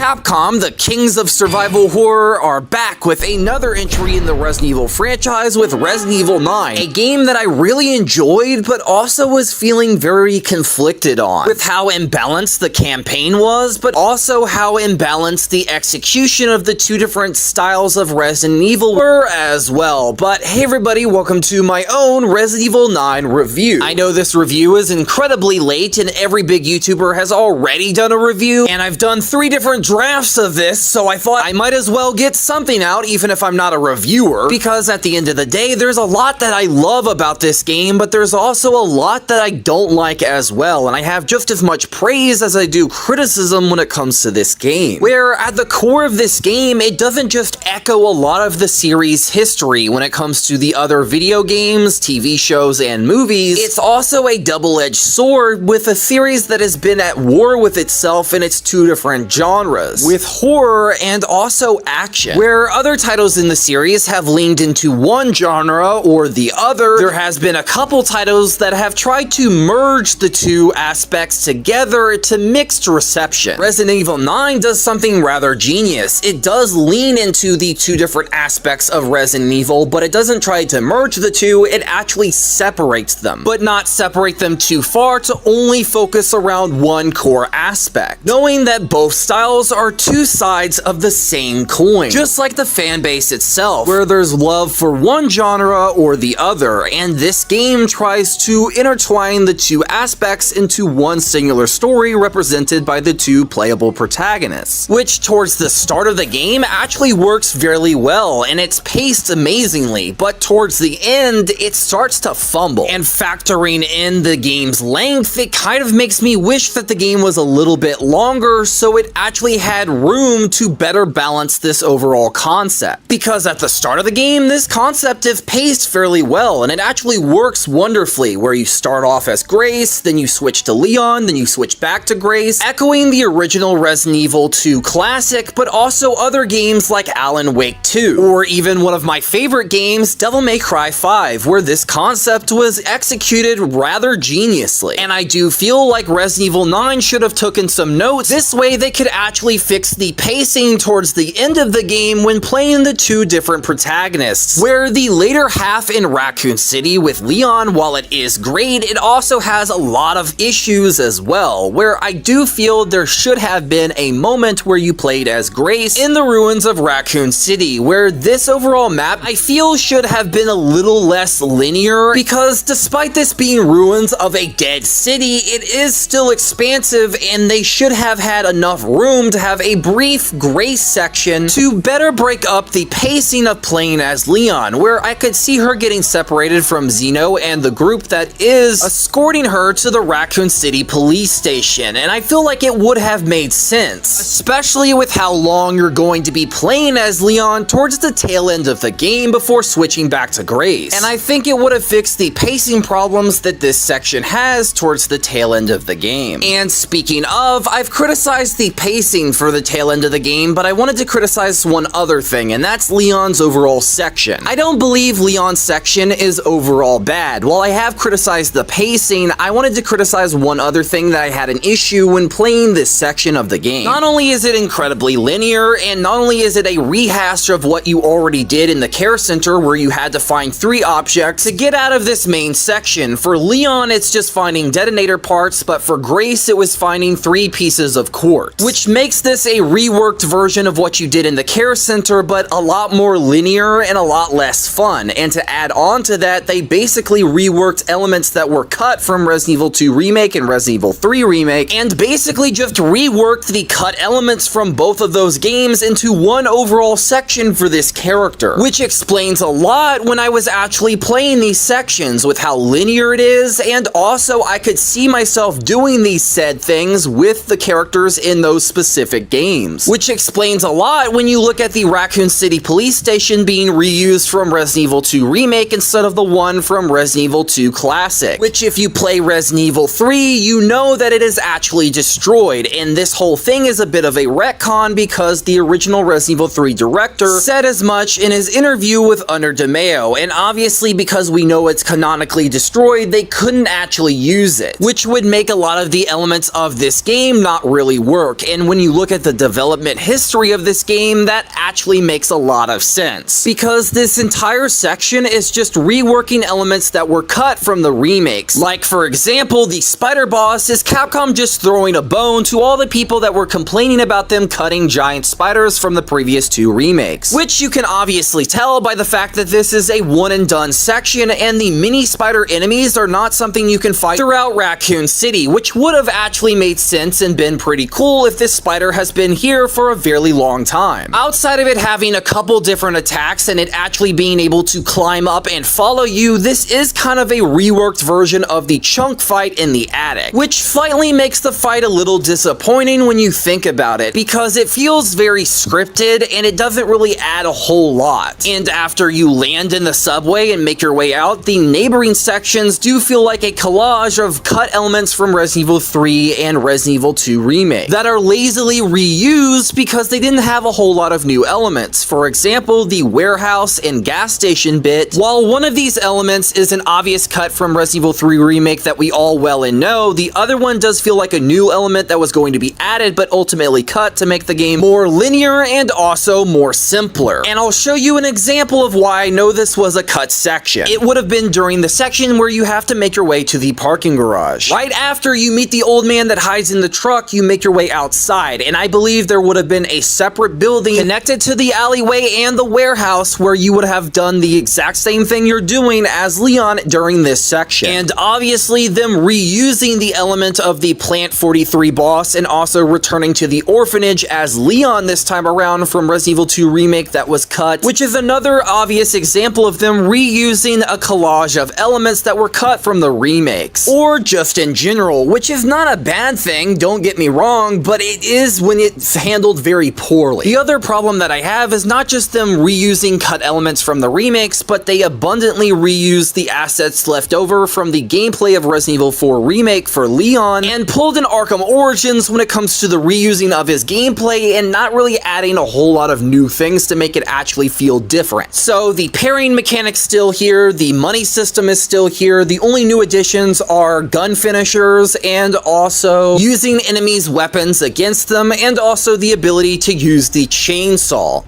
Capcom, the kings of survival horror, are back with another entry in the Resident Evil franchise with Resident Evil 9, a game that I really enjoyed but also was feeling very conflicted on, with how imbalanced the campaign was, but also how imbalanced the execution of the two different styles of Resident Evil were as well. But hey everybody, welcome to my own Resident Evil 9 review. I know this review is incredibly late and every big YouTuber has already done a review, and I've done 3 different drafts of this, so I thought I might as well get something out even if I'm not a reviewer, because at the end of the day, there's a lot that I love about this game, but there's also a lot that I don't like as well, and I have just as much praise as I do criticism when it comes to this game. Where at the core of this game, it doesn't just echo a lot of the series' history when it comes to the other video games, TV shows, and movies. It's also a double-edged sword with a series that has been at war with itself in its 2 different genres, with horror and also action. Where other titles in the series have leaned into one genre or the other, there has been a couple titles that have tried to merge the 2 aspects together to mixed reception. Resident Evil 9 does something rather genius. It does lean into the 2 different aspects of Resident Evil, but it doesn't try to merge the 2, it actually separates them. But not separate them too far to only focus around one core aspect, knowing that both styles are 2 sides of the same coin, just like the fan base itself, where there's love for one genre or the other, and this game tries to intertwine the 2 aspects into one singular story represented by the 2 playable protagonists, which towards the start of the game actually works fairly well, and it's paced amazingly, but towards the end, it starts to fumble. And factoring in the game's length, it kind of makes me wish that the game was a little bit longer so it actually had room to better balance this overall concept. Because at the start of the game, this concept is paced fairly well, and it actually works wonderfully, where you start off as Grace, then you switch to Leon, then you switch back to Grace, echoing the original Resident Evil 2 classic, but also other games like Alan Wake 2, or even one of my favorite games, Devil May Cry 5, where this concept was executed rather geniusly. And I do feel like Resident Evil 9 should have taken some notes. This way they could actually fix the pacing towards the end of the game when playing the 2 different protagonists, where the later half in Raccoon City with Leon, while it is great, it also has a lot of issues as well, where I do feel there should have been a moment where you played as Grace in the ruins of Raccoon City, where this overall map I feel should have been a little less linear, because despite this being ruins of a dead city, it is still expansive, and they should have had enough room to have a brief Grace section to better break up the pacing of playing as Leon, where I could see her getting separated from Zeno and the group that is escorting her to the Raccoon City police station, and I feel like it would have made sense, especially with how long you're going to be playing as Leon towards the tail end of the game before switching back to Grace. And I think it would have fixed the pacing problems that this section has towards the tail end of the game. And speaking of, I've criticized the pacing for the tail end of the game, but I wanted to criticize one other thing, and that's Leon's overall section. I don't believe Leon's section is overall bad. While I have criticized the pacing, I wanted to criticize one other thing that I had an issue when playing this section of the game. Not only is it incredibly linear, and not only is it a rehash of what you already did in the care center where you had to find 3 objects to get out of this main section. For Leon, it's just finding detonator parts, but for Grace, it was finding 3 pieces of quartz, which makes this a reworked version of what you did in the care center, but a lot more linear and a lot less fun. And to add on to that, they basically reworked elements that were cut from Resident Evil 2 Remake and Resident Evil 3 Remake, and basically just reworked the cut elements from both of those games into one overall section for this character, which explains a lot when I was actually playing these sections with how linear it is, and also I could see myself doing these said things with the characters in those specific games, which explains a lot when you look at the Raccoon City police station being reused from Resident Evil 2 Remake instead of the one from Resident Evil 2 Classic, which if you play Resident Evil 3, you know that it is actually destroyed, and this whole thing is a bit of a retcon because the original Resident Evil 3 director said as much in his interview with Under DeMeo, and obviously because we know it's canonically destroyed, they couldn't actually use it, which would make a lot of the elements of this game not really work. And when you look at the development history of this game, that actually makes a lot of sense. Because this entire section is just reworking elements that were cut from the remakes. Like, for example, the spider boss is Capcom just throwing a bone to all the people that were complaining about them cutting giant spiders from the previous 2 remakes. Which you can obviously tell by the fact that this is a one and done section, and the mini spider enemies are not something you can fight throughout Raccoon City, which would have actually made sense and been pretty cool if this spider has been here for a very long time. Outside of it having a couple different attacks and it actually being able to climb up and follow you, this is kind of a reworked version of the chunk fight in the attic, which slightly makes the fight a little disappointing when you think about it, because it feels very scripted and it doesn't really add a whole lot. And after you land in the subway and make your way out, the neighboring sections do feel like a collage of cut elements from Resident Evil 3 and Resident Evil 2 Remake that are lazily reused because they didn't have a whole lot of new elements. For example, the warehouse and gas station bit. While one of these elements is an obvious cut from Resident Evil 3 Remake that we all well and know, the other one does feel like a new element that was going to be added but ultimately cut to make the game more linear and also more simpler. And I'll show you an example of why I know this was a cut section. It would have been during the section where you have to make your way to the parking garage. Right after you meet the old man that hides in the truck, you make your way outside, and I believe there would have been a separate building connected to the alleyway and the warehouse where you would have done the exact same thing you're doing as Leon during this section. And obviously them reusing the element of the Plant 43 boss and also returning to the orphanage as Leon this time around from Resident Evil 2 Remake that was cut, which is another obvious example of them reusing a collage of elements that were cut from the remakes. Or just in general, which is not a bad thing, don't get me wrong, but it is when it's handled very poorly. The other problem that I have is not just them reusing cut elements from the remakes, but they abundantly reuse the assets left over from the gameplay of Resident Evil 4 Remake for Leon, and pulled in Arkham Origins when it comes to the reusing of his gameplay and not really adding a whole lot of new things to make it actually feel different. So the pairing mechanic's still here, the money system is still here, the only new additions are gun finishers and also using enemies' weapons against them, and also the ability to use the chainsaw.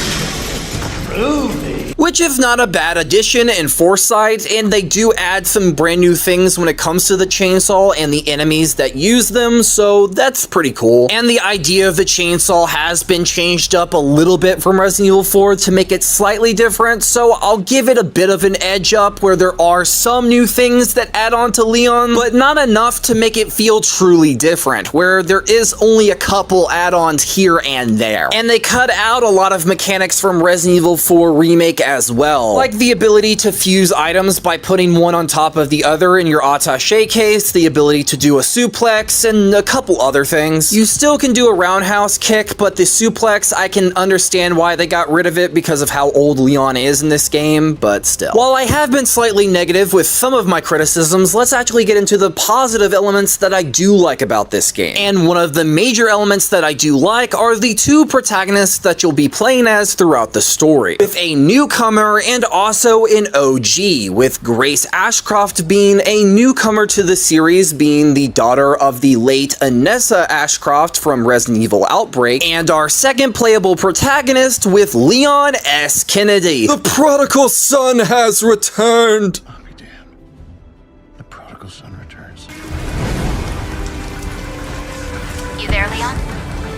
Which is not a bad addition in Foresight, and they do add some brand new things when it comes to the chainsaw and the enemies that use them, so that's pretty cool. And the idea of the chainsaw has been changed up a little bit from Resident Evil 4 to make it slightly different, so I'll give it a bit of an edge up where there are some new things that add on to Leon, but not enough to make it feel truly different, where there is only a couple add-ons here and there. And they cut out a lot of mechanics from Resident Evil 4 Remake as well, like the ability to fuse items by putting one on top of the other in your attaché case, the ability to do a suplex, and a couple other things. You still can do a roundhouse kick, but the suplex, I can understand why they got rid of it because of how old Leon is in this game, but still. While I have been slightly negative with some of my criticisms, let's actually get into the positive elements that I do like about this game. And one of the major elements that I do like are the 2 protagonists that you'll be playing as throughout the story, with a newcomer and also an OG, with Grace Ashcroft being a newcomer to the series, being the daughter of the late Anessa Ashcroft from Resident Evil Outbreak, and our second playable protagonist with Leon S. Kennedy. The prodigal son has returned! I'll be damned. The prodigal son returns. You there, Leon?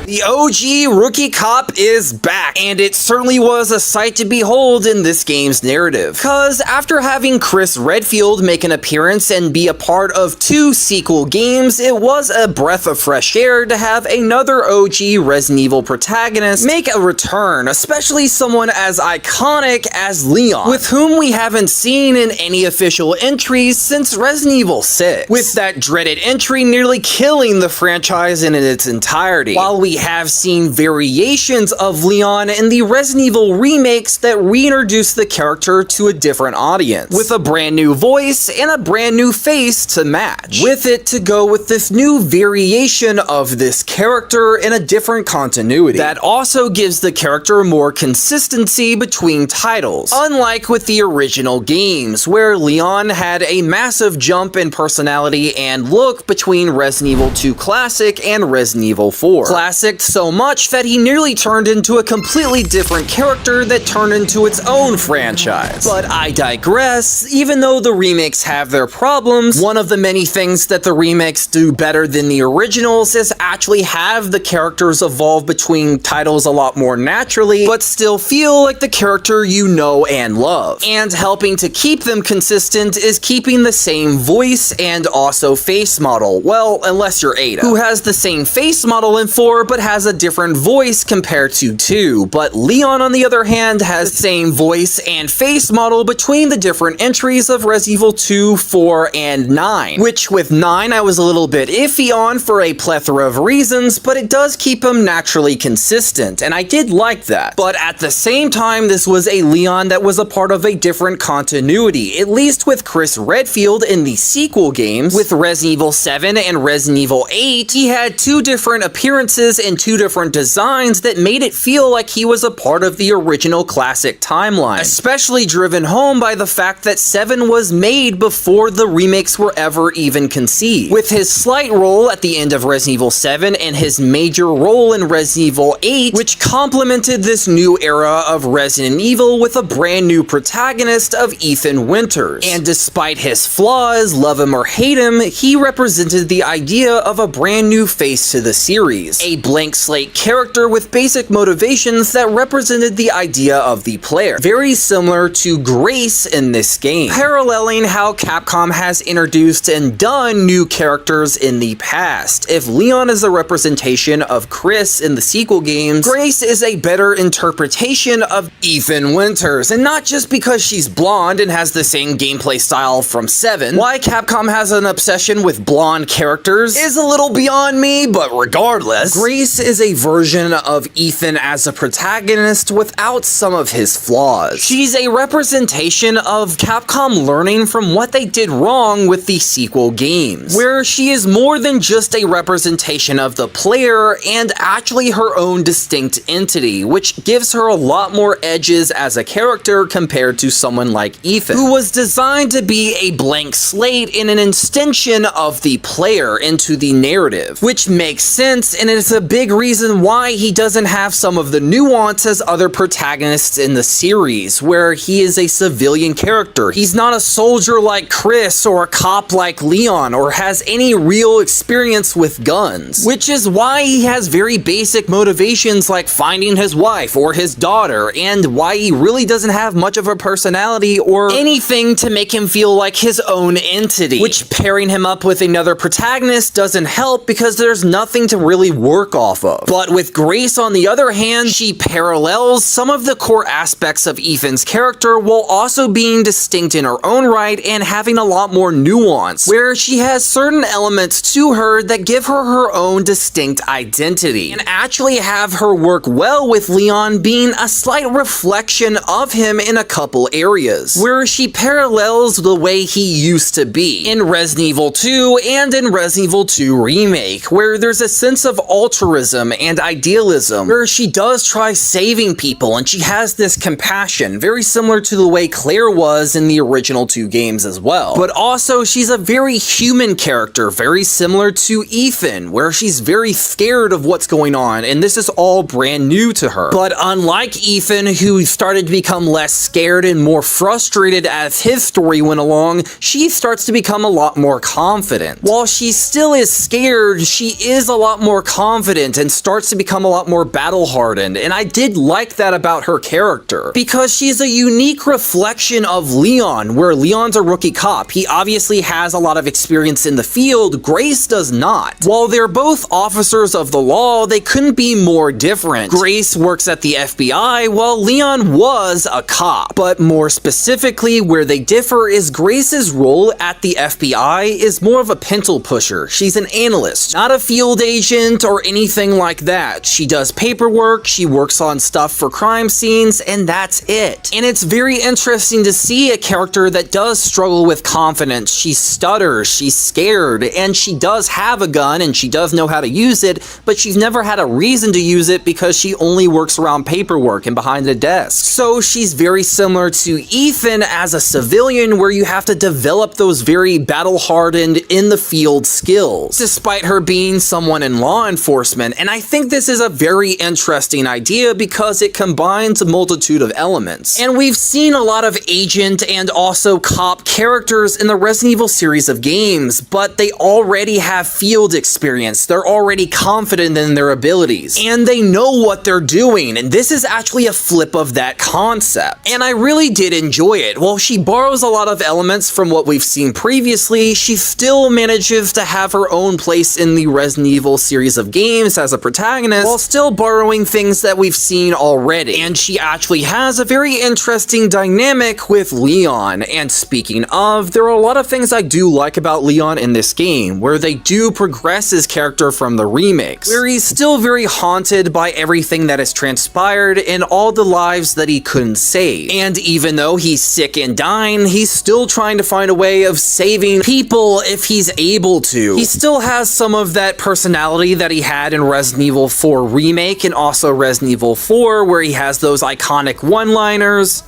The OG rookie cop is back, and it certainly was a sight to behold in this game's narrative. Cause after having Chris Redfield make an appearance and be a part of 2 sequel games, it was a breath of fresh air to have another OG Resident Evil protagonist make a return, especially someone as iconic as Leon, with whom we haven't seen in any official entries since Resident Evil 6, with that dreaded entry nearly killing the franchise in its entirety. While we have seen variations of Leon in the Resident Evil remakes that reintroduce the character to a different audience, with a brand new voice and a brand new face to match, with it to go with this new variation of this character in a different continuity that also gives the character more consistency between titles, unlike with the original games, where Leon had a massive jump in personality and look between Resident Evil 2 Classic and Resident Evil 4. Classic fantastic so much that he nearly turned into a completely different character that turned into its own franchise. But I digress. Even though the remakes have their problems, one of the many things that the remakes do better than the originals is actually have the characters evolve between titles a lot more naturally, but still feel like the character you know and love. And helping to keep them consistent is keeping the same voice and also face model. Well, unless you're Ada, who has the same face model in 4 but has a different voice compared to 2. But Leon, on the other hand, has the same voice and face model between the different entries of Resident Evil 2, 4, and 9. Which with 9 I was a little bit iffy on for a plethora of reasons, but it does keep him naturally consistent, and I did like that. But at the same time, this was a Leon that was a part of a different continuity, at least with Chris Redfield in the sequel games. With Resident Evil 7 and Resident Evil 8, he had 2 different appearances and 2 different designs that made it feel like he was a part of the original classic timeline, especially driven home by the fact that 7 was made before the remakes were ever even conceived. With his slight role at the end of Resident Evil 7 and his major role in Resident Evil 8, which complemented this new era of Resident Evil with a brand new protagonist of Ethan Winters. And despite his flaws, love him or hate him, he represented the idea of a brand new face to the series. A blank slate character with basic motivations that represented the idea of the player. Very similar to Grace in this game, paralleling how Capcom has introduced and done new characters in the past. If Leon is a representation of Chris in the sequel games, Grace is a better interpretation of Ethan Winters, and not just because she's blonde and has the same gameplay style from 7. Why Capcom has an obsession with blonde characters is a little beyond me, but regardless, Grace is a version of Ethan as a protagonist without some of his flaws. She's a representation of Capcom learning from what they did wrong with the sequel games, where she is more than just a representation of the player and actually her own distinct entity, which gives her a lot more edges as a character compared to someone like Ethan, who was designed to be a blank slate and an extension of the player into the narrative, which makes sense, and it's a big reason why he doesn't have some of the nuance as other protagonists in the series, where he is a civilian character. He's not a soldier like Chris or a cop like Leon, or has any real experience with guns, which is why he has very basic motivations like finding his wife or his daughter, and why he really doesn't have much of a personality or anything to make him feel like his own entity, which pairing him up with another protagonist doesn't help because there's nothing to really work off of. But with Grace, on the other hand, she parallels some of the core aspects of Ethan's character while also being distinct in her own right and having a lot more nuance, where she has certain elements to her that give her her own distinct identity, and actually have her work well with Leon being a slight reflection of him in a couple areas, where she parallels the way he used to be in Resident Evil 2 and in Resident Evil 2 Remake, where there's a sense of altruism and idealism, where she does try saving people and she has this compassion, very similar to the way Claire was in the original 2 games as well. But also, she's a very human character, very similar to Ethan, where she's very scared of what's going on, and this is all brand new to her. But unlike Ethan, who started to become less scared and more frustrated as his story went along, she starts to become a lot more confident. While she still is scared, she is a lot more confident and starts to become a lot more battle-hardened, and I did like that about her character, because she's a unique reflection of Leon, where Leon's a rookie cop. He obviously has a lot of experience in the field, Grace does not. While they're both officers of the law, they couldn't be more different. Grace works at the FBI, while Leon was a cop. But more specifically, where they differ is Grace's role at the FBI is more of a pencil pusher. She's an analyst, not a field agent or anything like that. She does paperwork, she works on stuff for crime scenes, and that's it. And it's very interesting to see a character that does struggle with confidence. She stutters, she's scared, and she does have a gun and she does know how to use it, but she's never had a reason to use it because she only works around paperwork and behind a desk. So she's very similar to Ethan as a civilian, where you have to develop those very battle-hardened in the field skills. Despite her being someone in law enforcement, enforcement, and I think this is a very interesting idea because it combines a multitude of elements. And we've seen a lot of agent and also cop characters in the Resident Evil series of games, but they already have field experience, they're already confident in their abilities, and they know what they're doing, and this is actually a flip of that concept. And I really did enjoy it. While she borrows a lot of elements from what we've seen previously, she still manages to have her own place in the Resident Evil series of games as a protagonist, while still borrowing things that we've seen already. And she actually has a very interesting dynamic with Leon. And speaking of, there are a lot of things I do like about Leon in this game, where they do progress his character from the remakes, where he's still very haunted by everything that has transpired and all the lives that he couldn't save. And even though he's sick and dying, he's still trying to find a way of saving people if he's able to. He still has some of that personality that he had in Resident Evil 4 Remake and also Resident Evil 4, where he has those iconic one-liners.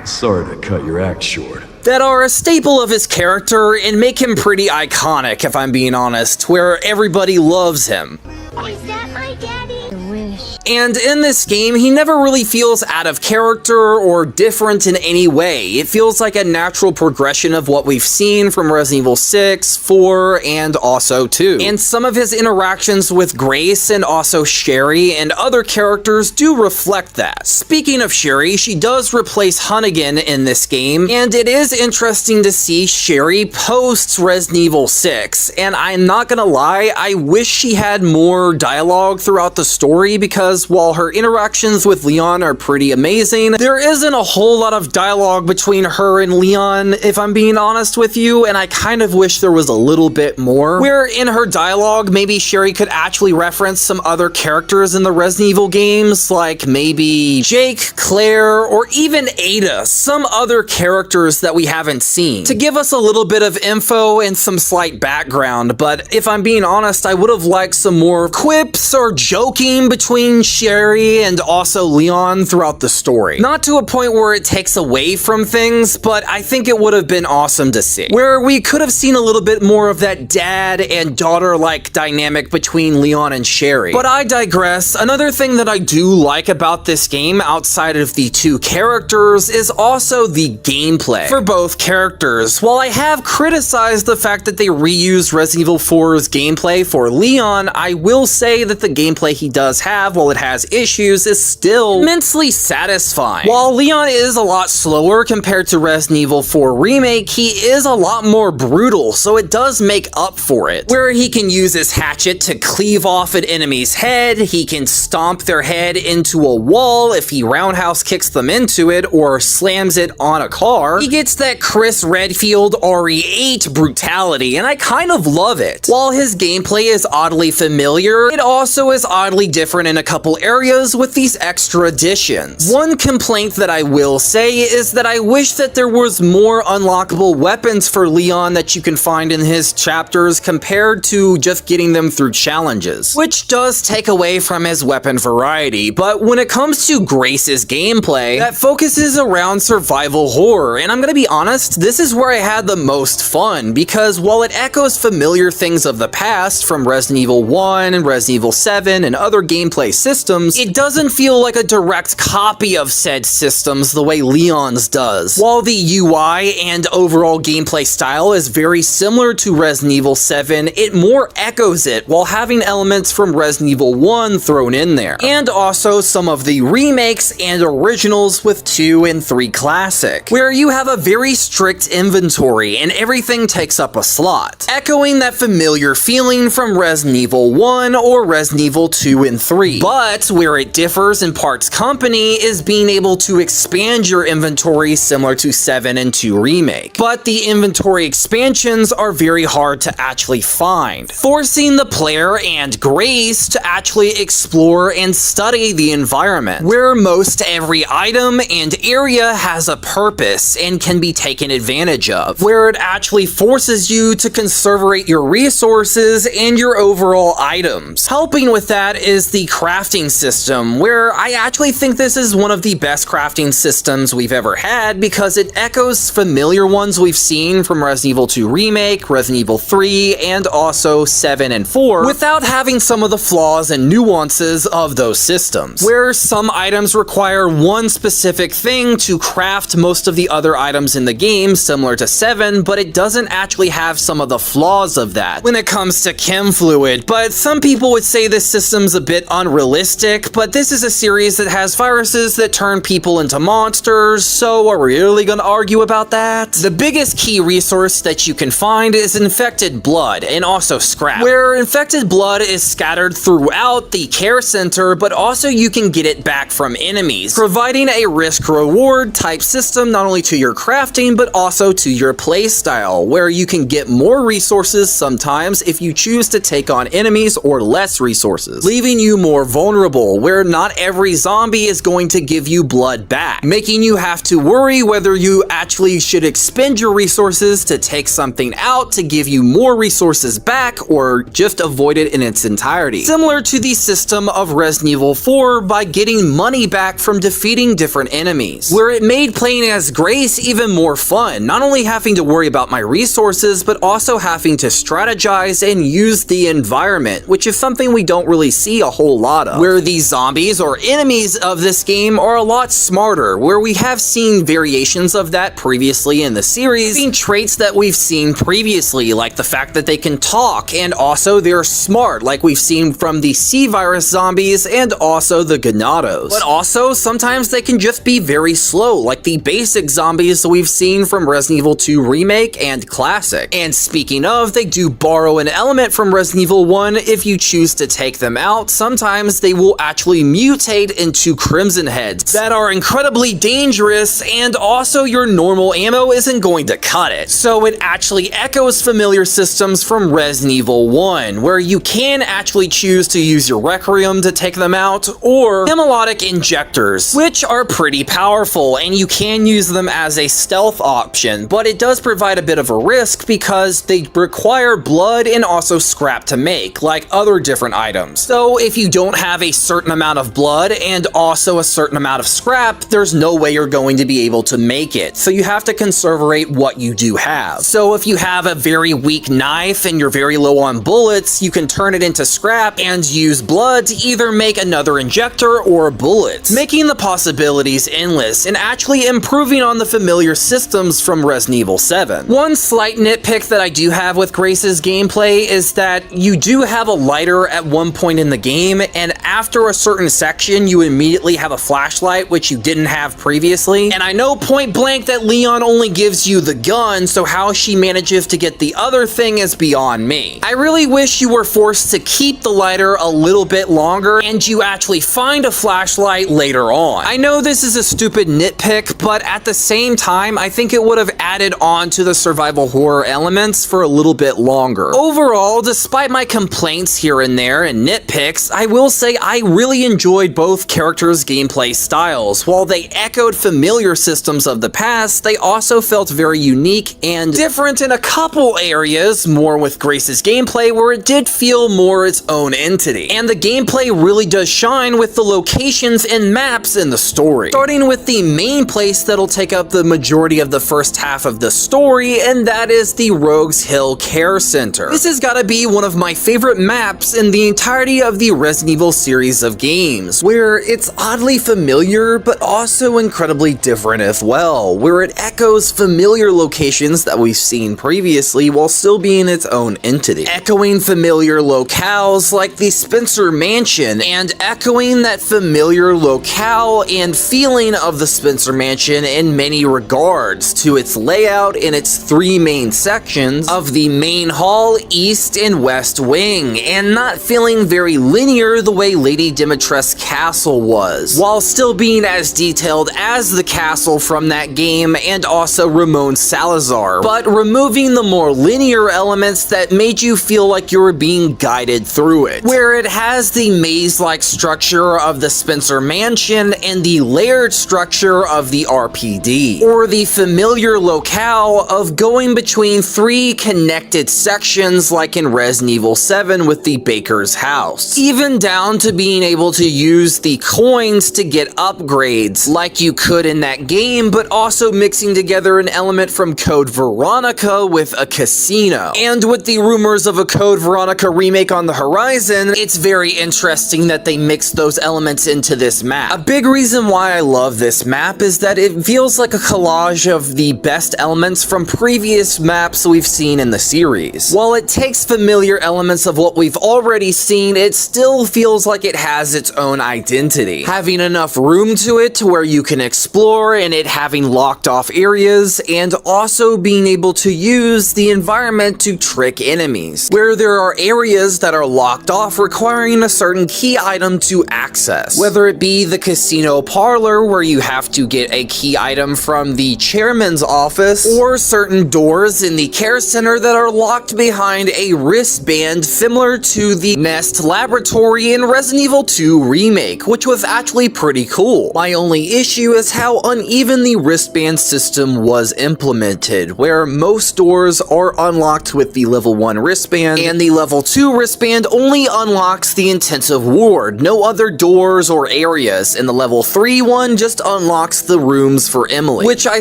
Sorry to cut your act short. That are a staple of his character and make him pretty iconic, if I'm being honest, where everybody loves him. Is that my daddy? I wish. And in this game, he never really feels out of character or different in any way. It feels like a natural progression of what we've seen from Resident Evil 6, 4, and also 2. And some of his interactions with Grace and also Sherry and other characters do reflect that. Speaking of Sherry, she does replace Hunnigan in this game, and it is interesting to see Sherry post Resident Evil 6. And I'm not gonna lie, I wish she had more dialogue throughout the story, because while her interactions with Leon are pretty amazing, there isn't a whole lot of dialogue between her and Leon, if I'm being honest with you, and I kind of wish there was a little bit more. Where in her dialogue, maybe Sherry could actually reference some other characters in the Resident Evil games, like maybe Jake, Claire, or even Ada, some other characters that we haven't seen, to give us a little bit of info and some slight background. But if I'm being honest, I would have liked some more quips or joking between Sherry and also Leon throughout the story. Not to a point where it takes away from things, but I think it would have been awesome to see. Where we could have seen a little bit more of that dad and daughter-like dynamic between Leon and Sherry. But I digress. Another thing that I do like about this game, outside of the two characters, is also the gameplay for both characters. While I have criticized the fact that they reused Resident Evil 4's gameplay for Leon, I will say that the gameplay he does have, while it has issues, is still immensely satisfying. While Leon is a lot slower compared to Resident Evil 4 Remake, he is a lot more brutal, so it does make up for it. Where he can use his hatchet to cleave off an enemy's head, he can stomp their head into a wall if he roundhouse kicks them into it or slams it on a car. He gets that Chris Redfield RE8 brutality, and I kind of love it. While his gameplay is oddly familiar, it also is oddly different in a couple areas with these extra additions. One complaint that I will say is that I wish that there was more unlockable weapons for Leon that you can find in his chapters compared to just getting them through challenges, which does take away from his weapon variety. But when it comes to Grace's gameplay, that focuses around survival horror, and I'm gonna be honest, this is where I had the most fun, because while it echoes familiar things of the past from Resident Evil 1 and Resident Evil 7 and other gameplay systems, it doesn't feel like a direct copy of said systems the way Leon's does. While the UI and overall gameplay style is very similar to Resident Evil 7, it more echoes it while having elements from Resident Evil 1 thrown in there. And also some of the remakes and originals with 2 and 3 Classic, where you have a very strict inventory and everything takes up a slot, echoing that familiar feeling from Resident Evil 1 or Resident Evil 2 and 3. But where it differs in Parts Company is being able to expand your inventory similar to 7 and 2 Remake. But the inventory expansions are very hard to actually find, forcing the player and Grace to actually explore and study the environment, where most every item and area has a purpose and can be taken advantage of, where it actually forces you to conserve your resources and your overall items. Helping with that is the crafting crafting system, where I actually think this is one of the best crafting systems we've ever had because it echoes familiar ones we've seen from Resident Evil 2 Remake, Resident Evil 3, and also 7 and 4, without having some of the flaws and nuances of those systems, where some items require one specific thing to craft most of the other items in the game, similar to 7, but it doesn't actually have some of the flaws of that when it comes to chem fluid. But some people would say this system's a bit unrealistic, but this is a series that has viruses that turn people into monsters, so are we really gonna argue about that? The biggest key resource that you can find is infected blood and also scrap, where infected blood is scattered throughout the care center, but also you can get it back from enemies, providing a risk-reward type system not only to your crafting but also to your playstyle, where you can get more resources sometimes if you choose to take on enemies or less resources, leaving you more vulnerable, where not every zombie is going to give you blood back, making you have to worry whether you actually should expend your resources to take something out to give you more resources back or just avoid it in its entirety. Similar to the system of Resident Evil 4 by getting money back from defeating different enemies, where it made playing as Grace even more fun, not only having to worry about my resources but also having to strategize and use the environment, which is something we don't really see a whole lot of, where these zombies or enemies of this game are a lot smarter, where we have seen variations of that previously in the series, being traits that we've seen previously, like the fact that they can talk, and also they're smart, like we've seen from the C-Virus zombies and also the Ganados. But also, sometimes they can just be very slow, like the basic zombies that we've seen from Resident Evil 2 Remake and Classic. And speaking of, they do borrow an element from Resident Evil 1 if you choose to take them out. Sometimes they will actually mutate into Crimson Heads that are incredibly dangerous, and also your normal ammo isn't going to cut it. So it actually echoes familiar systems from Resident Evil 1, where you can actually choose to use your Requiem to take them out, or hemolytic injectors, which are pretty powerful, and you can use them as a stealth option, but it does provide a bit of a risk because they require blood and also scrap to make, like other different items. So if you don't have a certain amount of blood and also a certain amount of scrap, there's no way you're going to be able to make it. So you have to conservate what you do have. So if you have a very weak knife and you're very low on bullets, you can turn it into scrap and use blood to either make another injector or bullets, making the possibilities endless and actually improving on the familiar systems from Resident Evil 7. One slight nitpick that I do have with Grace's gameplay is that you do have a lighter at one point in the game, and after a certain section you immediately have a flashlight, which you didn't have previously. And I know point blank that Leon only gives you the gun, so how she manages to get the other thing is beyond me. I really wish you were forced to keep the lighter a little bit longer and you actually find a flashlight later on. I know this is a stupid nitpick, but at the same time, I think it would have added on to the survival horror elements for a little bit longer. Overall, despite my complaints here and there and nitpicks, I will say I really enjoyed both characters' gameplay styles. While they echoed familiar systems of the past, they also felt very unique and different in a couple areas, more with Grace's gameplay where it did feel more its own entity. And the gameplay really does shine with the locations and maps in the story. Starting with the main place that'll take up the majority of the first half of the story, and that is the Rogues Hill Care Center. This has gotta be one of my favorite maps in the entirety of the Resident Evil series of games, where it's oddly familiar but also incredibly different as well, where it echoes familiar locations that we've seen previously while still being its own entity, echoing familiar locales like the Spencer Mansion, and echoing that familiar locale and feeling of the Spencer Mansion in many regards to its layout in its three main sections of the main hall, east and west wing, and not feeling very linear the way Lady Dimitrescu's castle was, while still being as detailed as the castle from that game and also Ramon Salazar, but removing the more linear elements that made you feel like you were being guided through it, where it has the maze-like structure of the Spencer Mansion and the layered structure of the RPD, or the familiar locale of going between three connected sections like in Resident Evil 7 with the Baker's house, even down down to being able to use the coins to get upgrades, like you could in that game, but also mixing together an element from Code Veronica with a casino. And with the rumors of a Code Veronica remake on the horizon, it's very interesting that they mixed those elements into this map. A big reason why I love this map is that it feels like a collage of the best elements from previous maps we've seen in the series. While it takes familiar elements of what we've already seen, it still feels like it has its own identity. Having enough room to it to where you can explore and it having locked off areas, and also being able to use the environment to trick enemies, where there are areas that are locked off requiring a certain key item to access. Whether it be the casino parlor where you have to get a key item from the chairman's office, or certain doors in the care center that are locked behind a wristband similar to the Nest laboratory in Resident Evil 2 Remake, which was actually pretty cool. My only issue is how uneven the wristband system was implemented, where most doors are unlocked with the level 1 wristband, and the level 2 wristband only unlocks the intensive ward, no other doors or areas, and the level 3 one just unlocks the rooms for Emily, which I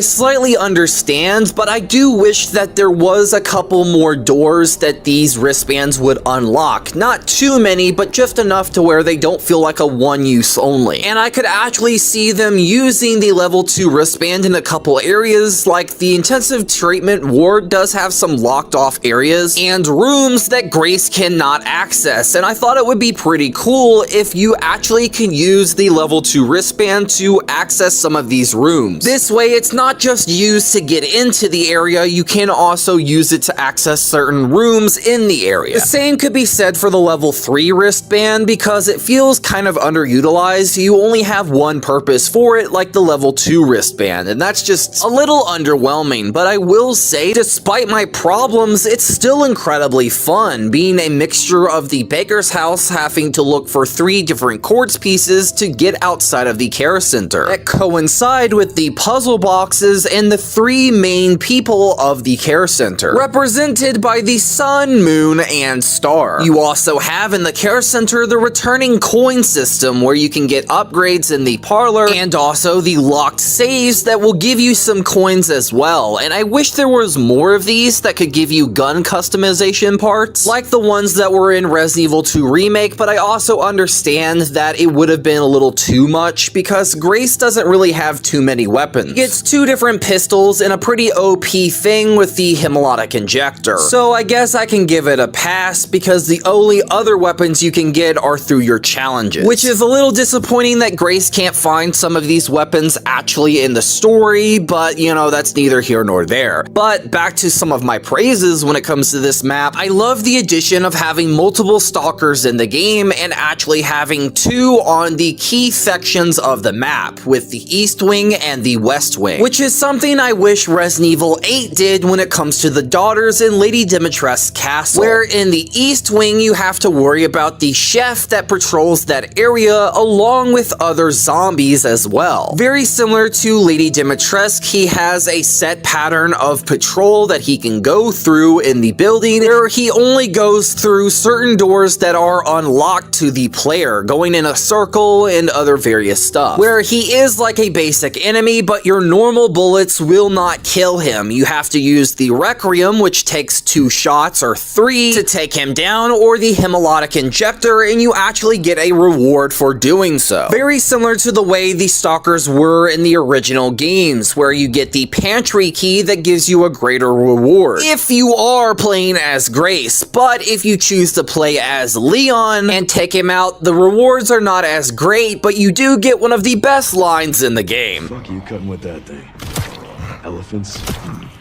slightly understand, but I do wish that there was a couple more doors that these wristbands would unlock. Not too many, but just enough to where they don't feel like a one-use only. And I could actually see them using the level 2 wristband in a couple areas, like the intensive treatment ward does have some locked off areas and rooms that Grace cannot access, and I thought it would be pretty cool if you actually can use the level 2 wristband to access some of these rooms. This way it's not just used to get into the area, you can also use it to access certain rooms in the area. The same could be said for the level 3 wristband, because it feels kind of underutilized. You only have one purpose for it, like the level 2 wristband, and that's just a little underwhelming. But I will say, despite my problems, it's still incredibly fun, being a mixture of the baker's house having to look for 3 different quartz pieces to get outside of the care center that coincide with the puzzle boxes and the 3 main people of the care center, represented by the sun, moon, and star. You also have in the care center the returning coin system, where you can get upgrades in the parlor, and also the locked saves that will give you some coins as well. And I wish there was more of these that could give you gun customization parts, like the ones that were in Resident Evil 2 Remake, but I also understand that it would have been a little too much, because Grace doesn't really have too many weapons. She gets 2 different pistols and a pretty OP thing with the hemolytic injector. So I guess I can give it a pass, because the only other weapons you can get are through your challenges, which is a little disappointing that Grace can't find some of these weapons actually in the story, but you know, that's neither here nor there. But back to some of my praises when it comes to this map. I love the addition of having multiple stalkers in the game and actually having 2 on the key sections of the map, with the East Wing and the West Wing, which is something I wish Resident Evil 8 did when it comes to the daughters in Lady Dimitrescu's castle, where in the East Wing you have to worry about the chef that patrols that area along with other zombies as well. Very similar to Lady Dimitrescu, he has a set pattern of patrol that he can go through in the building, where he only goes through certain doors that are unlocked to the player, going in a circle and other various stuff, where he is like a basic enemy, but your normal bullets will not kill him. You have to use the Requiem, which takes 2 shots or 3 to take him down, or the hemolytic injector, and you actually get a reward for doing so. Very similar to the way the stalkers were in the original games, where you get the pantry key that gives you a greater reward if you are playing as Grace. But if you choose to play as Leon and take him out, the rewards are not as great, but you do get one of the best lines in the game. Fuck you cutting with that thing? Elephants?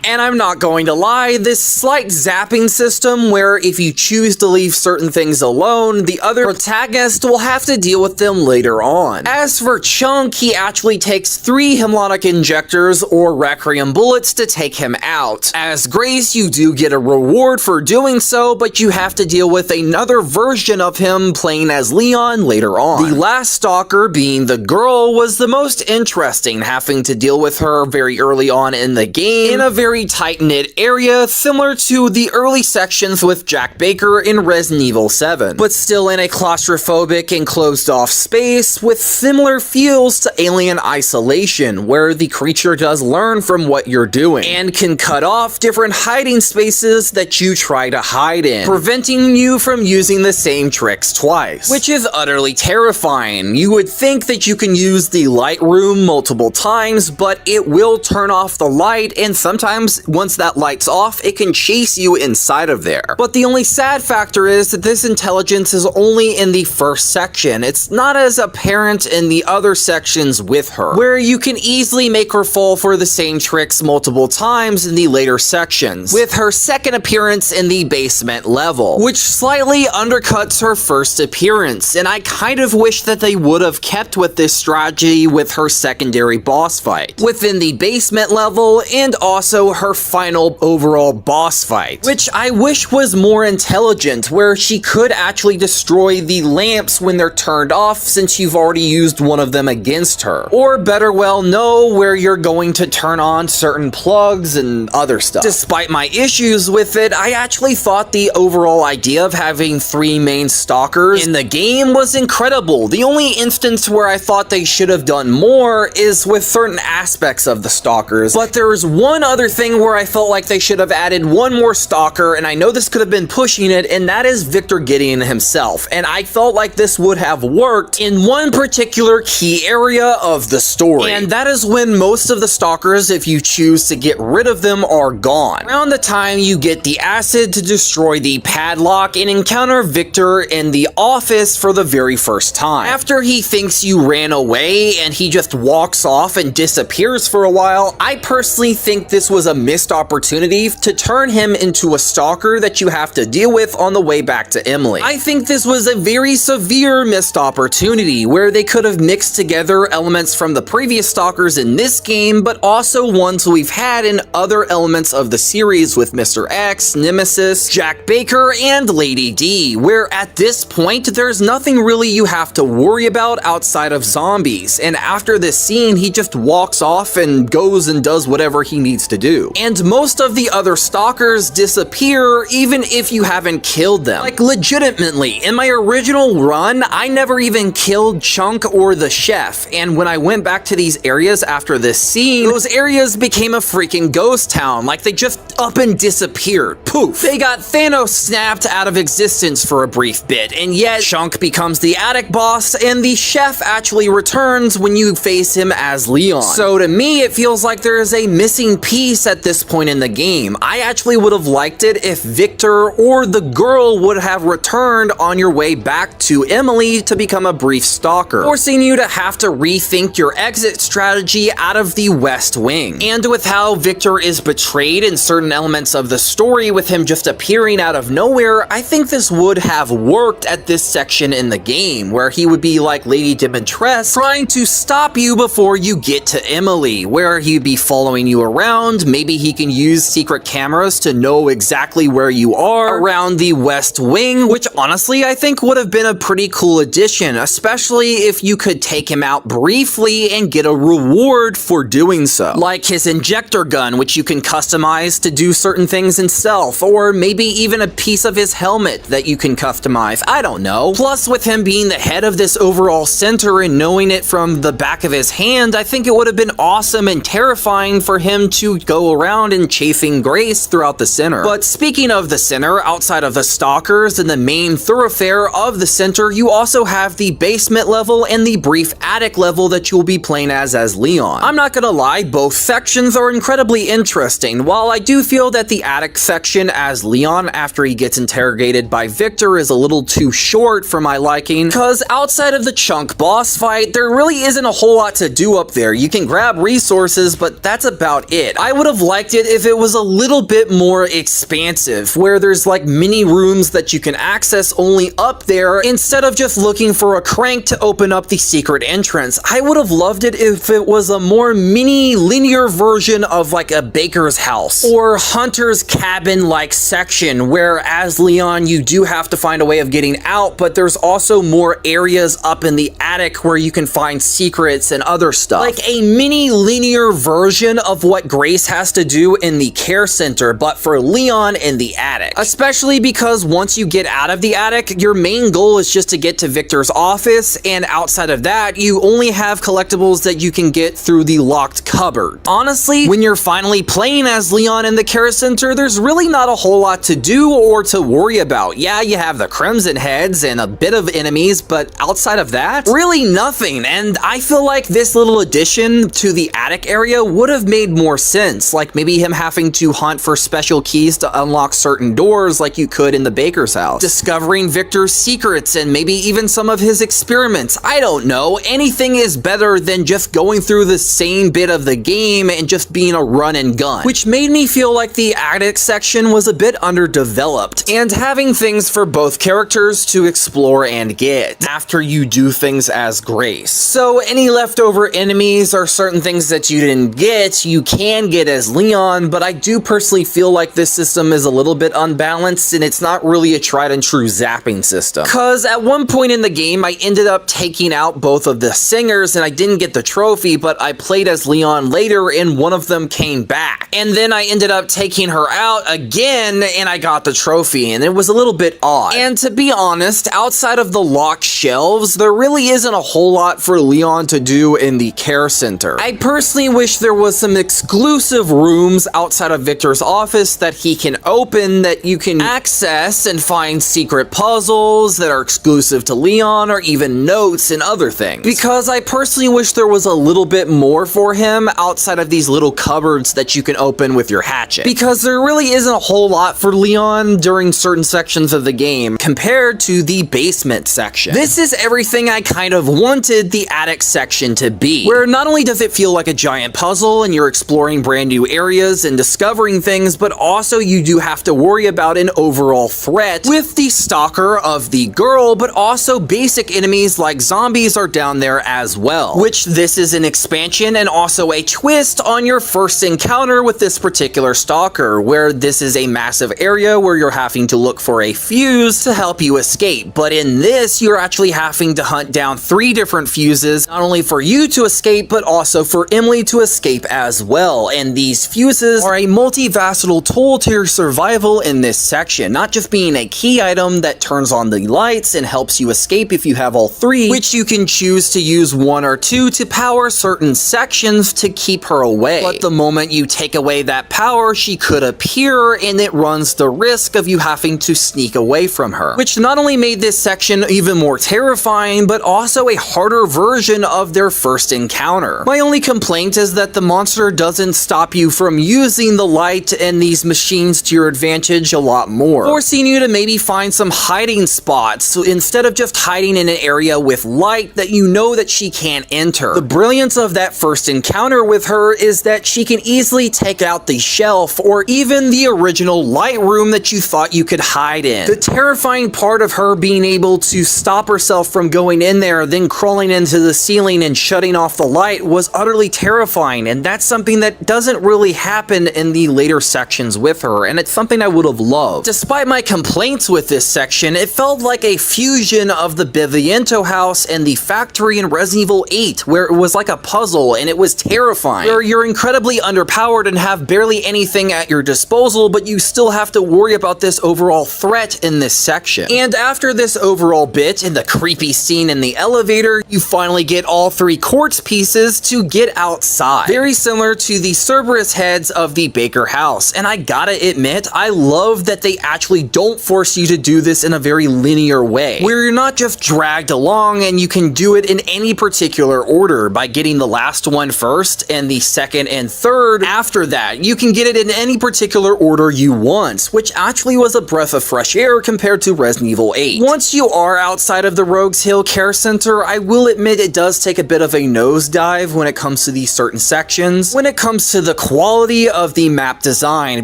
And I'm not going to lie, this slight zapping system where if you choose to leave certain things alone, the other protagonist will have to deal with them later on. As for Chunk, he actually takes 3 hemolytic injectors or Requiem bullets to take him out. As Grace, you do get a reward for doing so, but you have to deal with another version of him playing as Leon later on. The last stalker, being the girl, was the most interesting, having to deal with her very early on on in the game in a very tight-knit area, similar to the early sections with Jack Baker in Resident Evil 7, but still in a claustrophobic and closed-off space with similar feels to Alien Isolation, where the creature does learn from what you're doing and can cut off different hiding spaces that you try to hide in, preventing you from using the same tricks twice, which is utterly terrifying. You would think that you can use the light room multiple times, but it will turn off the light, and sometimes once that light's off, it can chase you inside of there. But the only sad factor is that this intelligence is only in the first section. It's not as apparent in the other sections with her, where you can easily make her fall for the same tricks multiple times in the later sections, with her second appearance in the basement level, which slightly undercuts her first appearance, and I kind of wish that they would have kept with this strategy with her secondary boss fight within the basement level, and also her final overall boss fight, which I wish was more intelligent, where she could actually destroy the lamps when they're turned off since you've already used one of them against her, or better well know where you're going to turn on certain plugs and other stuff. Despite my issues with it, I actually thought the overall idea of having 3 main stalkers in the game was incredible. The only instance where I thought they should have done more is with certain aspects of the stalkers, but there's one other thing where I felt like they should have added one more stalker, and I know this could have been pushing it, and that is Victor Gideon himself, and I felt like this would have worked in one particular key area of the story, and that is when most of the stalkers, if you choose to get rid of them, are gone. Around the time you get the acid to destroy the padlock and encounter Victor in the office for the very first time. After he thinks you ran away and he just walks off and disappears for a while, I personally think this was a missed opportunity to turn him into a stalker that you have to deal with on the way back to Emily. I think this was a very severe missed opportunity where they could have mixed together elements from the previous stalkers in this game, but also ones we've had in other elements of the series with Mr. X, Nemesis, Jack Baker, and Lady D, where at this point there's nothing really you have to worry about outside of zombies, and after this scene he just walks off and goes and does whatever he needs to do. And most of the other stalkers disappear even if you haven't killed them. Like legitimately, in my original run, I never even killed Chunk or the chef, and when I went back to these areas after this scene, those areas became a freaking ghost town. Like they just up and disappeared. Poof. They got Thanos snapped out of existence for a brief bit, and yet Chunk becomes the attic boss, and the chef actually returns when you face him as Leon. So to me, it feels like there is a missing piece at this point in the game. I actually would have liked it if Victor or the girl would have returned on your way back to Emily to become a brief stalker, forcing you to have to rethink your exit strategy out of the West Wing. And with how Victor is betrayed in certain elements of the story with him just appearing out of nowhere, I think this would have worked at this section in the game, where he would be like Lady Dimitrescu trying to stop you before you get to Emily, where he'd be following you around. Maybe he can use secret cameras to know exactly where you are around the West Wing, which honestly I think would have been a pretty cool addition, especially if you could take him out briefly and get a reward for doing so. Like his injector gun, which you can customize to do certain things himself, or maybe even a piece of his helmet that you can customize. I don't know. Plus, with him being the head of this overall center and knowing it from the back of his hand, I think it would have been awesome and terrifying for him to go around and chasing Grace throughout the center. But speaking of the center, outside of the stalkers and the main thoroughfare of the center, you also have the basement level and the brief attic level that you'll be playing as Leon. I'm not gonna lie, both sections are incredibly interesting. While I do feel that the attic section as Leon after he gets interrogated by Victor is a little too short for my liking, because outside of the Chunk boss fight, there really isn't a whole lot to do up there. You can grab resources, but that's about it. I would have liked it if it was a little bit more expansive, where there's like mini rooms that you can access only up there, instead of just looking for a crank to open up the secret entrance. I would have loved it if it was a more mini linear version of like a baker's house or Hunter's cabin like section, where as Leon you do have to find a way of getting out, but there's also more areas up in the attic where you can find secrets and other stuff. Like a mini linear version version of what Grace has to do in the care center, but for Leon in the attic. Especially because once you get out of the attic, your main goal is just to get to Victor's office, and outside of that, you only have collectibles that you can get through the locked cupboard. Honestly, when you're finally playing as Leon in the care center, there's really not a whole lot to do or to worry about. Yeah, you have the Crimson Heads and a bit of enemies, but outside of that, really nothing. And I feel like this little addition to the attic area would have made more sense, like maybe him having to hunt for special keys to unlock certain doors like you could in the baker's house, discovering Victor's secrets and maybe even some of his experiments. I don't know. Anything is better than just going through the same bit of the game and just being a run and gun, which made me feel like the attic section was a bit underdeveloped, and having things for both characters to explore and get after you do things as Grace. So any leftover enemies or certain things that you didn't get, you can get as Leon, but I do personally feel like this system is a little bit unbalanced and it's not really a tried and true zapping system. Cause at one point in the game, I ended up taking out both of the singers and I didn't get the trophy, but I played as Leon later and one of them came back. And then I ended up taking her out again and I got the trophy, and it was a little bit odd. And to be honest, outside of the locked shelves, there really isn't a whole lot for Leon to do in the care center. I personally wish there was some exclusive rooms outside of Victor's office that he can open that you can access and find secret puzzles that are exclusive to Leon, or even notes and other things. Because I personally wish there was a little bit more for him outside of these little cupboards that you can open with your hatchet. Because there really isn't a whole lot for Leon during certain sections of the game compared to the basement section. This is everything I kind of wanted the attic section to be, where not only does it feel like a giant puzzle and you're exploring brand new areas and discovering things, but also you do have to worry about an overall threat with the stalker of the girl, but also basic enemies like zombies are down there as well, which this is an expansion and also a twist on your first encounter with this particular stalker, where this is a massive area where you're having to look for a fuse to help you escape. But in this, you're actually having to hunt down 3 different fuses, not only for you to escape, but also for Emily to escape as well. And these fuses are a multifaceted tool to your survival in this section, not just being a key item that turns on the lights and helps you escape if you have all 3, which you can choose to use 1 or 2 to power certain sections to keep her away. But the moment you take away that power, she could appear and it runs the risk of you having to sneak away from her, which not only made this section even more terrifying, but also a harder version of their first encounter. My only complaint is that the monster doesn't stop you from using the light and these machines to your advantage a lot more, forcing you to maybe find some hiding spots so instead of just hiding in an area with light that you know that she can't enter. The brilliance of that first encounter with her is that she can easily take out the shelf or even the original light room that you thought you could hide in. The terrifying part of her being able to stop herself from going in there, then crawling into the ceiling and shutting off the light was utterly terrifying, and that's something that doesn't really happen in the later sections with her, and it's something I would have loved. Despite my complaints with this section, it felt like a fusion of the Beviento house and the factory in Resident Evil 8, where it was like a puzzle and it was terrifying, where you're incredibly underpowered and have barely anything at your disposal, but you still have to worry about this overall threat in this section. And after this overall bit in the creepy scene in the elevator, you finally get all 3 quartz pieces to get outside. Very similar to the Cerberus heads of the Baker house, and I gotta admit, I love that they actually don't force you to do this in a very linear way, where you're not just dragged along and you can do it in any particular order by getting the last one first and the second and third after that. You can get it in any particular order you want, which actually was a breath of fresh air compared to Resident Evil 8. Once you are outside of the Rogues Hill Care Center, I will admit it does take a bit of a nosedive when it comes to these certain sections, when it comes to the quality of the map design,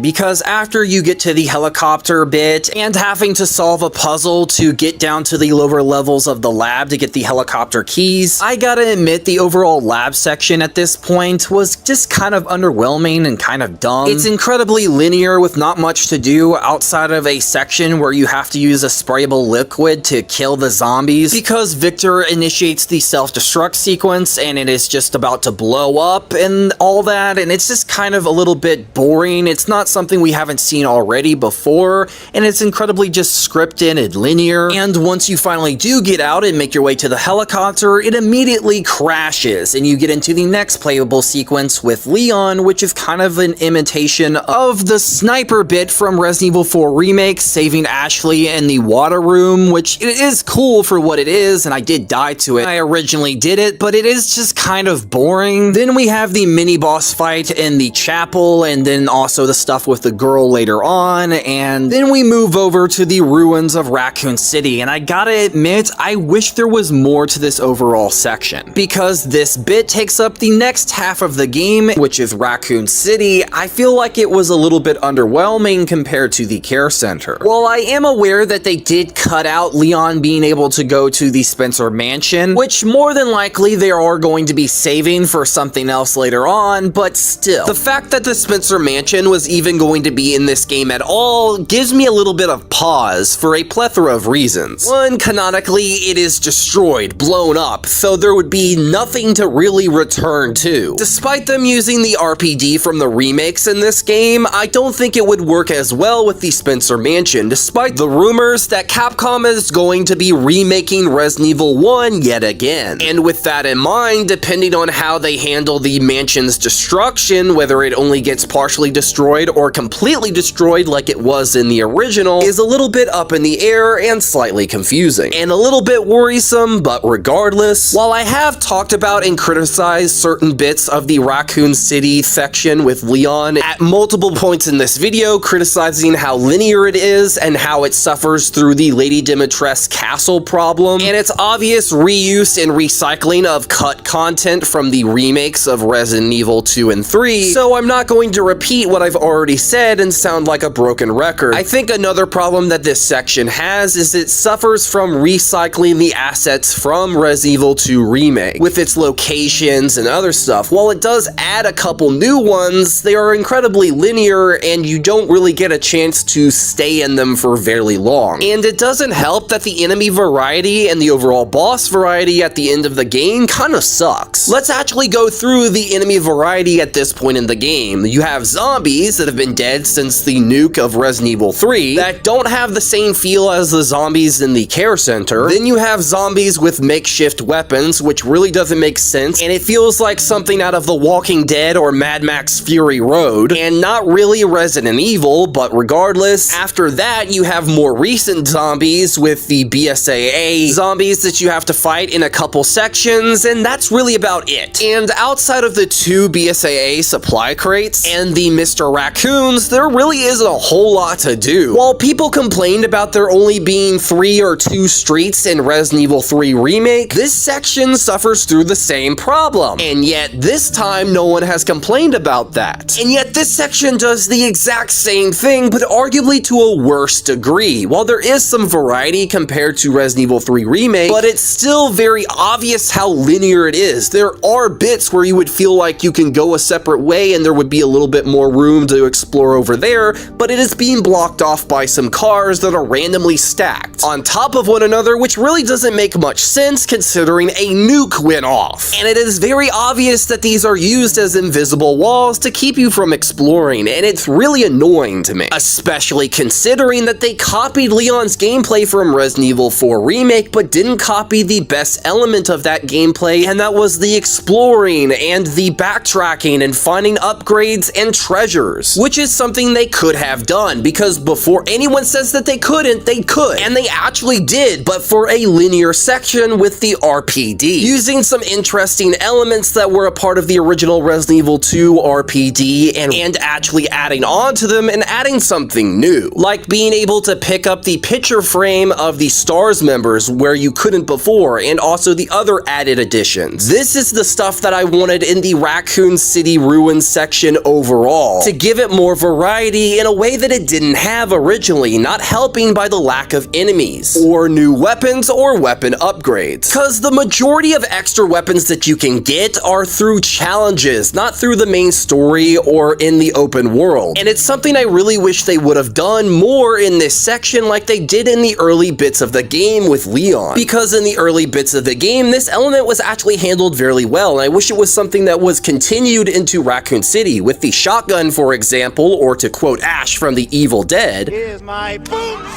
because after you get to the helicopter bit and having to solve a puzzle to get down to the lower levels of the lab to get the helicopter keys, I gotta admit the overall lab section at this point was just kind of underwhelming and kind of dumb. It's incredibly linear with not much to do outside of a section where you have to use a sprayable liquid to kill the zombies, because Victor initiates the self-destruct sequence and it is just about to blow up, and and all that, and it's just kind of a little bit boring. It's not something we haven't seen already before, and it's incredibly just scripted and linear. And once you finally do get out and make your way to the helicopter, it immediately crashes, and you get into the next playable sequence with Leon, which is kind of an imitation of the sniper bit from Resident Evil 4 Remake, saving Ashley in the water room, which it is cool for what it is, and I did die to it. I originally did it, but it is just kind of boring. Then we have the mini-boss fight in the chapel, and then also the stuff with the girl later on, and then we move over to the ruins of Raccoon City, and I gotta admit, I wish there was more to this overall section, because this bit takes up the next half of the game, which is Raccoon City. I feel like it was a little bit underwhelming compared to the care center. While I am aware that they did cut out Leon being able to go to the Spencer Mansion, which more than likely they are going to be saving for something else later on, but still, the fact that the Spencer Mansion was even going to be in this game at all gives me a little bit of pause for a plethora of reasons. One, canonically, it is destroyed, blown up, so there would be nothing to really return to. Despite them using the RPD from the remakes in this game, I don't think it would work as well with the Spencer Mansion, despite the rumors that Capcom is going to be remaking Resident Evil 1 yet again. And with that in mind, depending on how they handle the mansion's destruction, whether it only gets partially destroyed or completely destroyed like it was in the original, is a little bit up in the air and slightly confusing. And a little bit worrisome, but regardless, while I have talked about and criticized certain bits of the Raccoon City section with Leon at multiple points in this video, criticizing how linear it is and how it suffers through the Lady Dimitrescu castle problem, and its obvious reuse and recycling of cut content from the remakes of Resident Evil 2 and 3, so I'm not going to repeat what I've already said and sound like a broken record. I think another problem that this section has is it suffers from recycling the assets from Resident Evil 2 Remake, with its locations and other stuff. While it does add a couple new ones, they are incredibly linear and you don't really get a chance to stay in them for very long. And it doesn't help that the enemy variety and the overall boss variety at the end of the game kind of sucks. Let's actually go through the enemy variety at this point in the game. You have zombies that have been dead since the nuke of Resident Evil 3 that don't have the same feel as the zombies in the care center. Then you have zombies with makeshift weapons, which really doesn't make sense, and it feels like something out of The Walking Dead or Mad Max Fury Road, and not really Resident Evil, but regardless. After that, you have more recent zombies with the BSAA zombies that you have to fight in a couple sections, and that's really about it. And outside of the two BSAA supply crates and the Mr. Raccoons, there really isn't a whole lot to do. While people complained about there only being 3 or 2 streets in Resident Evil 3 Remake, this section suffers through the same problem. And yet, this time, no one has complained about that. And yet, this section does the exact same thing, but arguably to a worse degree. While there is some variety compared to Resident Evil 3 Remake, but it's still very obvious how linear it is. There are bits where you would feel like you can go a separate way and there would be a little bit more room to explore over there, but it is being blocked off by some cars that are randomly stacked on top of one another, which really doesn't make much sense considering a nuke went off. And it is very obvious that these are used as invisible walls to keep you from exploring, and it's really annoying to me, especially considering that they copied Leon's gameplay from Resident Evil 4 Remake, but didn't copy the best element of that gameplay, and that was the exploring and the backtracking and finding upgrades and treasures, which is something they could have done, because before anyone says that they couldn't, they could, and they actually did, but for a linear section with the RPD, using some interesting elements that were a part of the original Resident Evil 2 RPD and actually adding on to them and adding something new, like being able to pick up the picture frame of the STARS members where you couldn't before, and also the other added additions. This is the stuff that I wanted in the Raccoon City Ruins section overall, to give it more variety in a way that it didn't have originally, not helping by the lack of enemies, or new weapons or weapon upgrades. Cause the majority of extra weapons that you can get are through challenges, not through the main story or in the open world. And it's something I really wish they would have done more in this section like they did in the early bits of the game with Leon. Because in the early bits of the game, this element was actually handled very well, and I wish it was something that was was continued into Raccoon City with the shotgun, for example, or to quote Ash from The Evil Dead,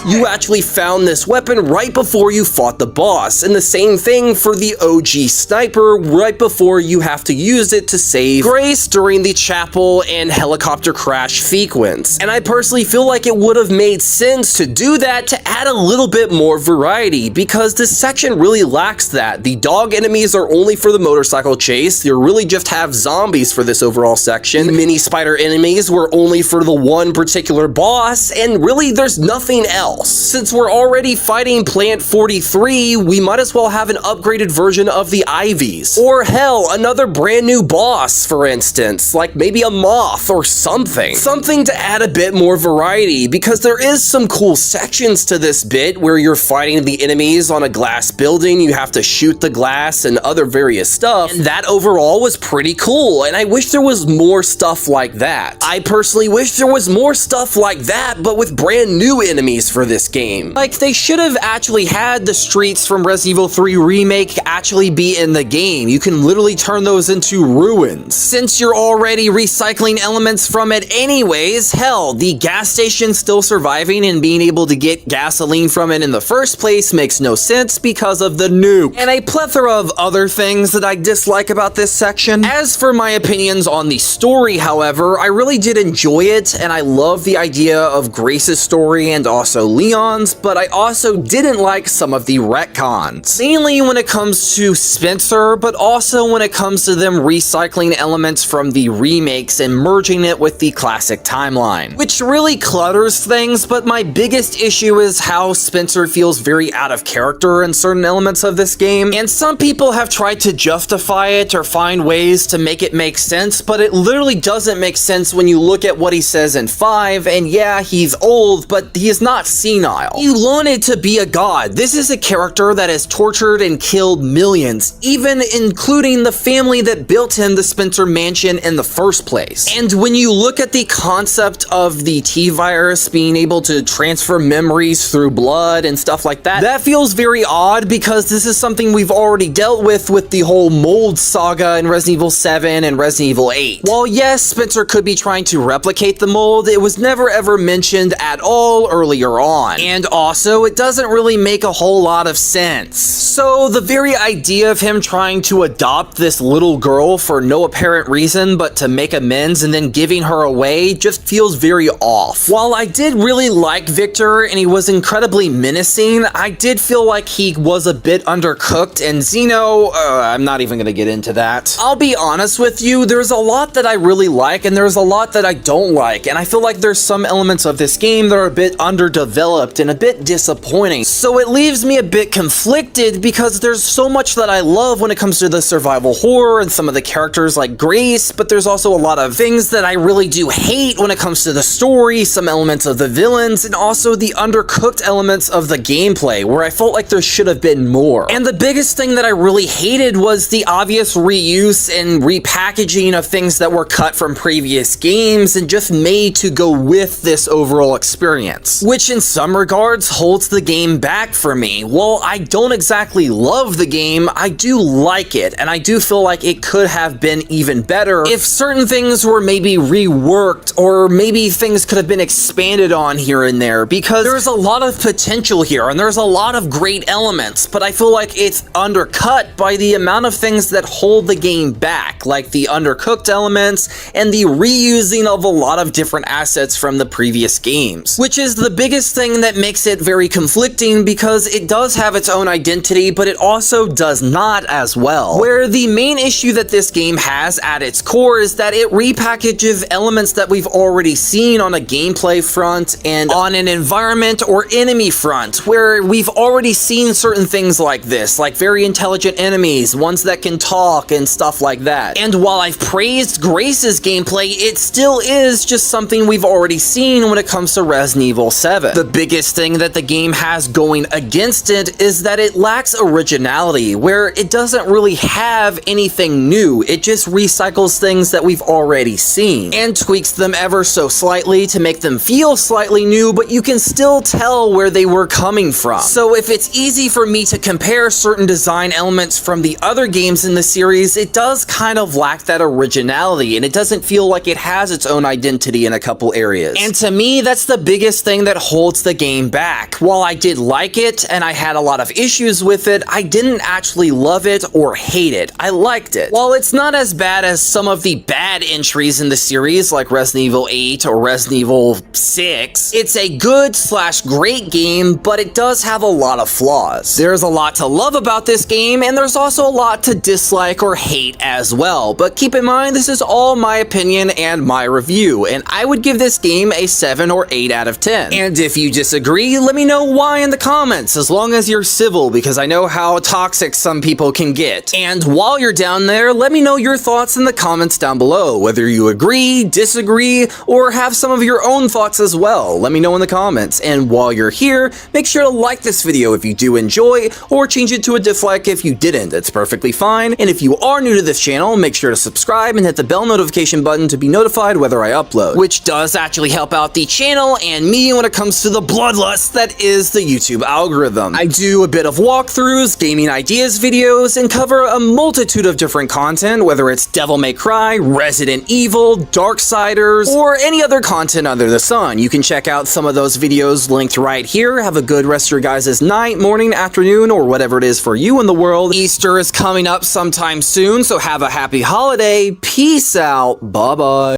you actually found this weapon right before you fought the boss, and the same thing for the OG sniper right before you have to use it to save Grace during the chapel and helicopter crash sequence. And I personally feel like it would have made sense to do that to add a little bit more variety, because this section really lacks that. The dog enemies are only for the motorcycle chase. You really just have zombies for this overall section. The mini spider enemies were only for the one particular boss, and really there's nothing else. Since we're already fighting Plant 43, we might as well have an upgraded version of the Ivies. Or hell, another brand new boss, for instance, like maybe a moth or something. Something to add a bit more variety, because there is some cool sections to this bit where you're fighting the enemies on a glass building, you have to shoot the glass and other various stuff, and that overall was pretty cool, and I wish there was more stuff like that. I personally wish there was more stuff like that, but with brand new enemies for this game. Like, they should have actually had the streets from Resident Evil 3 Remake actually be in the game. You can literally turn those into ruins. Since you're already recycling elements from it anyways, hell, the gas station still surviving and being able to get gasoline from it in the first place makes no sense because of the nuke. And a plethora of other things that I dislike about this section. As for my opinions on the story, however, I really did enjoy it, and I love the idea of Grace's story and also Leon's, but I also didn't like some of the retcons. Mainly when it comes to Spencer, but also when it comes to them recycling elements from the remakes and merging it with the classic timeline, which really clutters things. But my biggest issue is how Spencer feels very out of character in certain elements of this game, and some people have tried to justify it or find ways to make it make sense, but it literally doesn't make sense when you look at what he says in 5, and yeah, he's old, but he is not senile. He wanted to be a god. This is a character that has tortured and killed millions, even including the family that built him the Spencer Mansion in the first place. And when you look at the concept of the T-virus being able to transfer memories through blood and stuff like that, that feels very odd, because this is something we've already dealt with the whole mold saga in Resident Evil 7 and Resident Evil 8. While yes, Spencer could be trying to replicate the mold, it was never ever mentioned at all earlier on. And also, it doesn't really make a whole lot of sense. So the very idea of him trying to adopt this little girl for no apparent reason but to make amends and then giving her away just feels very off. While I did really like Victor and he was incredibly menacing, I did feel like he was a bit undercooked, and Zeno, I'm not even gonna get into that. I'll be honest with you, there's a lot that I really like and there's a lot that I don't like, and I feel like there's some elements of this game that are a bit underdeveloped and a bit disappointing. So it leaves me a bit conflicted, because there's so much that I love when it comes to the survival horror and some of the characters like Grace, but there's also a lot of things that I really do hate when it comes to the story, some elements of the villains, and also the undercooked elements of the gameplay, where I felt like there should have been more. And the biggest thing that I really hated was the obvious reuse and repackaging of things that were cut from previous games and just made to go with this overall experience, which in some regards holds the game back for me. While I don't exactly love the game, I do like it, and I do feel like it could have been even better if certain things were maybe reworked, or maybe things could have been expanded on here and there, because there's a lot of potential here and there's a lot of great elements, but I feel like it's undercut by the amount of things that hold the game back, like the undercooked elements and the reusing of a lot of different assets from the previous games, which is the biggest thing that makes it very conflicting, because it does have its own identity, but it also does not as well. Where the main issue that this game has at its core is that it repackages elements that we've already seen on a gameplay front and on an environment or enemy front, where we've already seen certain things like this, like very intelligent enemies, ones that can talk and stuff like that. And while I've praised Grace's gameplay, it still is just something we've already seen when it comes to Resident Evil 7. The biggest thing that the game has going against it is that it lacks originality, where it doesn't really have anything new. It just recycles things that we've already seen and tweaks them ever so slightly to make them feel slightly new, but you can still tell where they were coming from. So if it's easy for me to compare certain design elements from the other games in the series, it does kind of lack that originality, and it doesn't feel like it has its own identity in a couple areas. And to me, that's the biggest thing that holds the game back. While I did like it, and I had a lot of issues with it, I didn't actually love it or hate it. I liked it. While it's not as bad as some of the bad entries in the series, like Resident Evil 8 or Resident Evil 6, it's a good/great game, but it does have a lot of flaws. There's a lot to love about this game, and there's also a lot to dislike or hate as well, but keep in mind, this is all my opinion and my review, and I would give this game a 7 or 8 out of 10. And if you disagree, let me know why in the comments, as long as you're civil, because I know how toxic some people can get. And while you're down there, let me know your thoughts in the comments down below, whether you agree, disagree, or have some of your own thoughts as well. Let me know in the comments. And while you're here, make sure to like this video if you do enjoy, or change it to a dislike if you didn't. It's perfectly fine. And if you are new to this channel, make sure to subscribe and hit the bell notification button to be notified whether I upload, which does actually help out the channel and me when it comes to the bloodlust that is the YouTube algorithm. I do a bit of walkthroughs, gaming ideas videos, and cover a multitude of different content, whether it's Devil May Cry, Resident Evil, Darksiders, or any other content under the sun. You can check out some of those videos linked right here. Have a good rest of your guys' night, morning, afternoon, or whatever it is for you in the world. Easter is coming up sometime soon, so have a happy holiday. Peace out. Bye-bye.